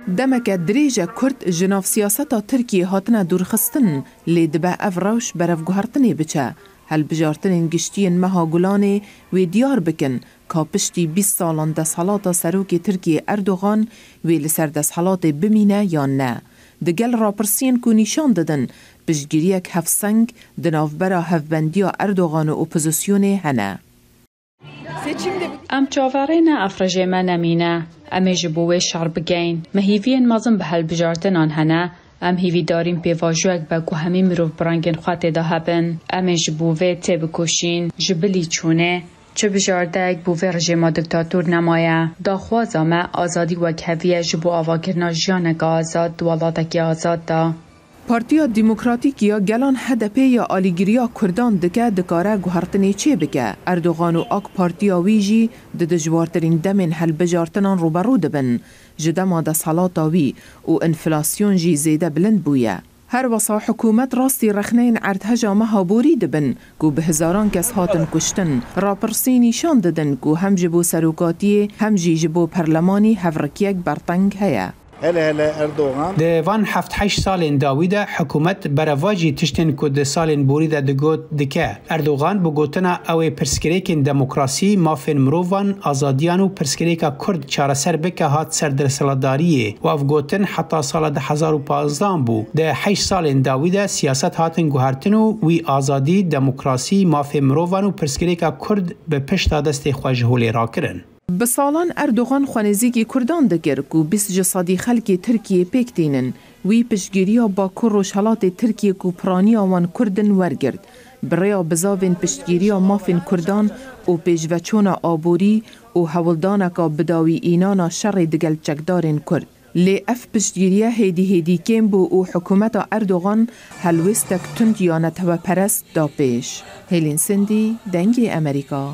دمك دريجة كرد جناف سياسة تركيا هاتنا دورخستن لدبا افروش برف گوهرتني بچه هل بجارتنين گشتين مها گولاني و ديار بكن كابشتي 20 سالان دس حالات سروك تركيا اردوغان و لسر دس حالات بمينه یا نه. دگل راپرسين کو نشان دادن بجگیریک هفسنگ دناف برا هفبندیا اردوغان و اپوزیسیون هنه. ام چاورین افرجه من نمینه ام جبوه شعر بگین مهیوین مازم به هل بجارتن آن هنه ام هیوی داریم پیواجوک بگو همه مروف برانگن خواهد ده هبن ام جبوه تی بکوشین جبلی چونه چه بجاردک بوه رژیما دکتاتور نمایه داخواز آمه آزادی وک هویه جبو آواگرنا جیانک آزاد دوالاتکی آزاد دا. پارتیا دموکراتیکیا گلان هدپی یا آلیگریا کردان دکه دکاره گوهرتنی چه بکه اردوغان و آک پارتیا ویجی دجوارترین دمین هل بجارتنان روبرو دبن جدما دا صلاتا وی و انفلاسیون جی زیده بلند بویه. هر وصا حکومت راستی رخنین عرد هجامه بوری دبن گو به هزاران کس هاتن کشتن راپرسی نشان ددن گو هم جبو سروکاتی هم جبو پرلمانی هفرکیک برطنگ هیا. ده وان 7-8 سالین داویده حکومت برواجی تشتن کد سالین بوریده دگوت دکه اردوغان بگوتنا اوی پرسکریکین دموکراسی مافین مروفان آزادیان و پرسکریکا کرد چارسر بکه هات سر در سلاداریه و افگوتن حتی سال 2015 بو ده 8 سالین داویده سیاست هاتن گوهرتنو وی آزادی دموکراسی مافین مروفان و پرسکریکا کرد به پشت دست خواجهولی را کرن. بسالان اردوغان خوانزیگی کردان دگر کو 20 جسادی خلکی ترکیه پیکتینن وی پشتگیریا با کروشالات ترکیه کو پرانی آوان کردن ورگرد بریا بزاوین پشتگیریا مافین کردان و پیشوچون آبوری و حولدانکا بداوی اینانا شر دگل چکدارین کرد. لی اف پشتگیریا هیدی کم بو و حکومت اردوغان هلوستک تند یانت و پرست دا پیش. هیلین سندی دنگ امریکا.